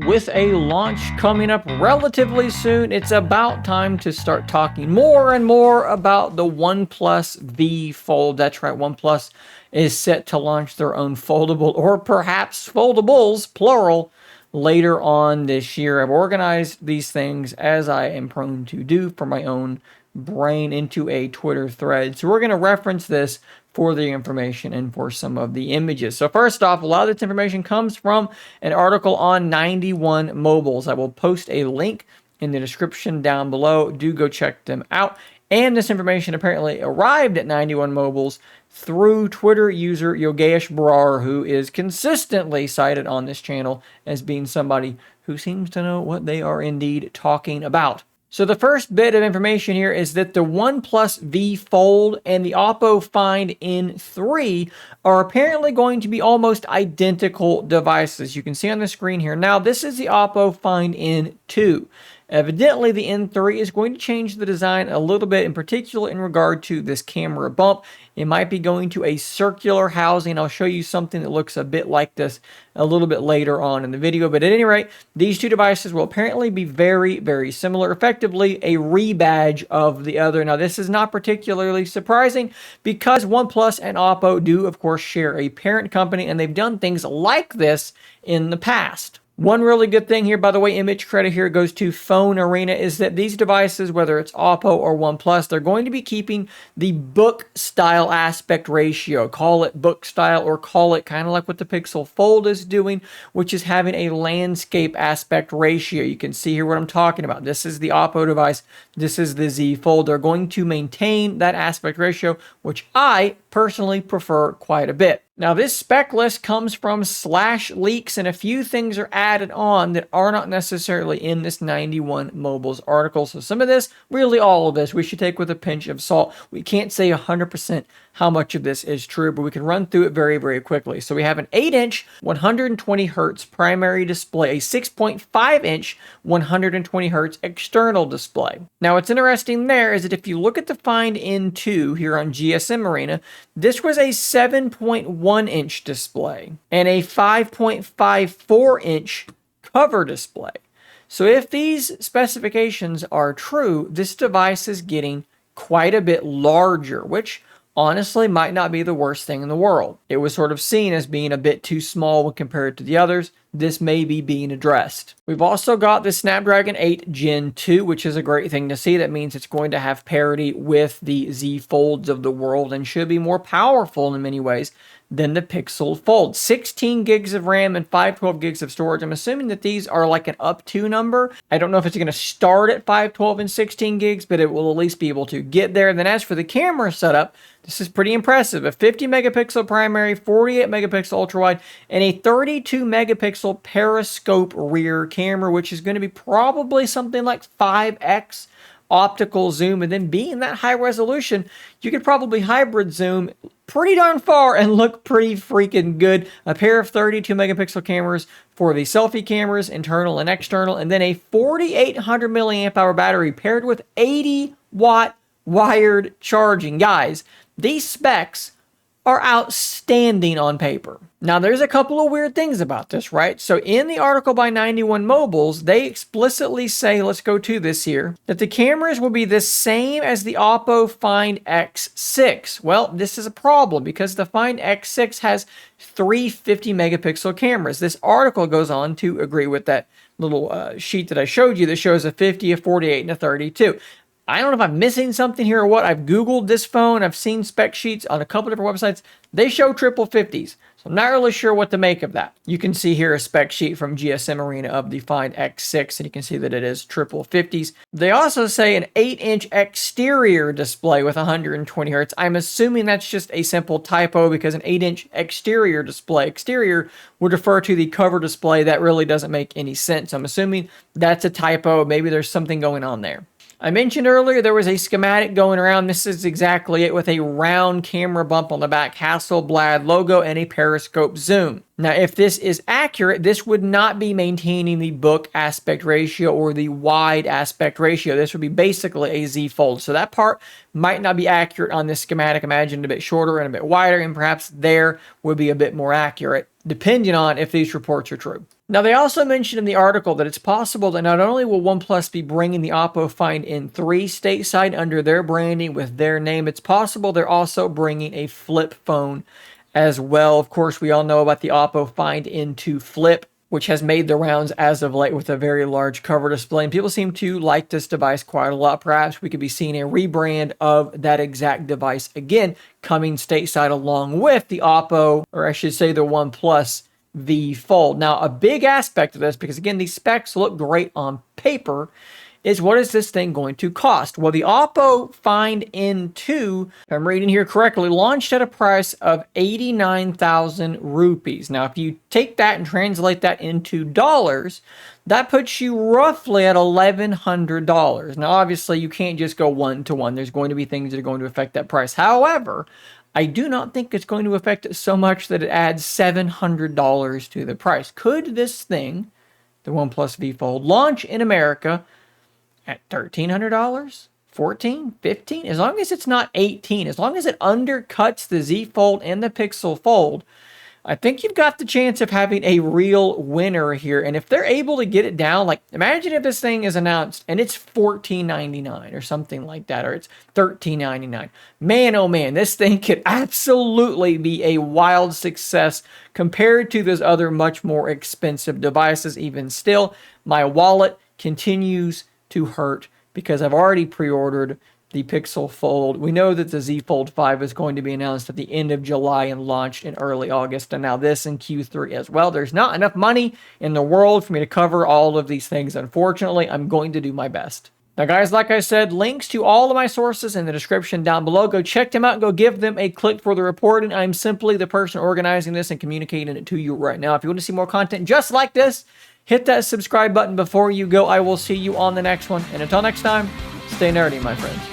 With a launch coming up relatively soon, it's about time to start talking more and more about the OnePlus V Fold. That's right, OnePlus is set to launch their own foldable, or perhaps foldables, plural, later on this year. I've organized these things, as I am prone to do for my own brain, into a Twitter thread. So we're going to reference this for the information and for some of the images. So first off, a lot of this information comes from an article on 91 Mobiles. I will post a link in the description down below. Do go check them out. And this information apparently arrived at 91 Mobiles through Twitter user Yogesh, who is consistently cited on this channel as being somebody who seems to know what they are indeed talking about. So the first bit of information here is that the OnePlus V Fold and the Oppo Find N3 are apparently going to be almost identical devices. You can see on the screen here. Now, this is the Oppo Find N2. Evidently, the N3 is going to change the design a little bit, in particular in regard to this camera bump. It might be going to a circular housing. I'll show you something that looks a bit like this a little bit later on in the video. But at any rate, these two devices will apparently be very, very similar, effectively a rebadge of the other. Now, this is not particularly surprising because OnePlus and Oppo do, of course, share a parent company, and they've done things like this in the past. One really good thing here, by the way, image credit here goes to Phone Arena, is that these devices, whether it's Oppo or OnePlus, they're going to be keeping the book style aspect ratio. Call it book style, or call it kind of like what the Pixel Fold is doing, which is having a landscape aspect ratio. You can see here what I'm talking about. This is the Oppo device. This is the Z Fold. They're going to maintain that aspect ratio, which I personally prefer quite a bit. Now, this spec list comes from /leaks, and a few things are added on that are not necessarily in this 91 Mobiles article. So some of this, really all of this, we should take with a pinch of salt. We can't say 100% how much of this is true, but we can run through it very, very quickly. So we have an 8-inch 120 hertz primary display, a 6.5-inch 120 hertz external display. Now, what's interesting there is that if you look at the Find N2 here on GSM Arena, this was a 7.1-inch display and a 5.54-inch cover display. So if these specifications are true, this device is getting quite a bit larger, which honestly might not be the worst thing in the world. It was sort of seen as being a bit too small when compared to the others. This may be being addressed. We've also got the Snapdragon 8 Gen 2, which is a great thing to see. That means it's going to have parity with the Z Folds of the world and should be more powerful in many ways than the Pixel Fold. 16 gigs of RAM and 512 gigs of storage. I'm assuming that these are like an up to number. I don't know if it's going to start at 512 and 16 gigs, but it will at least be able to get there. And then as for the camera setup, this is pretty impressive. A 50 megapixel primary, 48 megapixel ultra wide, and a 32 megapixel periscope rear camera, which is going to be probably something like 5x optical zoom. And then being that high resolution, you could probably hybrid zoom pretty darn far and look pretty freaking good. A pair of 32 megapixel cameras for the selfie cameras, internal and external, and then a 4,800 milliamp hour battery paired with 80 watt wired charging. Guys, these specs are outstanding on paper. Now, there's a couple of weird things about this, right? So in the article by 91 Mobiles, they explicitly say, let's go to this here, that the cameras will be the same as the Oppo Find X6. Well, this is a problem because the Find X6 has 350 megapixel cameras. This article goes on to agree with that little sheet that I showed you that shows a 50, a 48, and a 32. I don't know if I'm missing something here or what. I've Googled this phone. I've seen spec sheets on a couple different websites. They show triple 50s. So I'm not really sure what to make of that. You can see here a spec sheet from GSM Arena of the Find X6, and you can see that it is triple 50s. They also say an 8-inch exterior display with 120 hertz. I'm assuming that's just a simple typo because an 8-inch exterior display, exterior would refer to the cover display. That really doesn't make any sense. I'm assuming that's a typo. Maybe there's something going on there. I mentioned earlier there was a schematic going around. This is exactly it, with a round camera bump on the back, Hasselblad logo, and a periscope zoom. Now, if this is accurate, this would not be maintaining the book aspect ratio or the wide aspect ratio. This would be basically a Z Fold. So that part might not be accurate on this schematic. Imagine a bit shorter and a bit wider, and perhaps there would be a bit more accurate, depending on if these reports are true. Now, they also mentioned in the article that it's possible that not only will OnePlus be bringing the Oppo Find N3 stateside under their branding with their name, it's possible they're also bringing a flip phone as well. Of course, we all know about the Oppo Find N2 Flip, which has made the rounds as of late with a very large cover display. And people seem to like this device quite a lot. Perhaps we could be seeing a rebrand of that exact device again, coming stateside along with the Oppo, or I should say the OnePlus V Fold. Now, a big aspect of this, because again, these specs look great on paper, is what is this thing going to cost? Well, the Oppo Find N2, if I'm reading here correctly, launched at a price of 89,000 rupees. Now, if you take that and translate that into dollars, that puts you roughly at $1,100. Now, obviously, you can't just go one-to-one. There's going to be things that are going to affect that price. However, I do not think it's going to affect it so much that it adds $700 to the price. Could this thing, the OnePlus V Fold, launch in America at $1,300, $14, $15, as long as it's not $18, as long as it undercuts the Z Fold and the Pixel Fold, I think you've got the chance of having a real winner here. And if they're able to get it down, like imagine if this thing is announced and it's $14.99 or something like that, or it's $13.99. Man, oh man, this thing could absolutely be a wild success compared to those other much more expensive devices. Even still, my wallet continues to hurt because I've already pre-ordered the Pixel Fold. We know that the Z Fold 5 is going to be announced at the end of July and launched in early August, and now this in Q3 as well. There's not enough money in the world for me to cover all of these things. Unfortunately, I'm going to do my best. Now, guys, like I said, links to all of my sources in the description down below. Go check them out and go give them a click for the reporting. I'm simply the person organizing this and communicating it to you right now. If you want to see more content just like this, hit that subscribe button before you go. I will see you on the next one. And until next time, stay nerdy, my friends.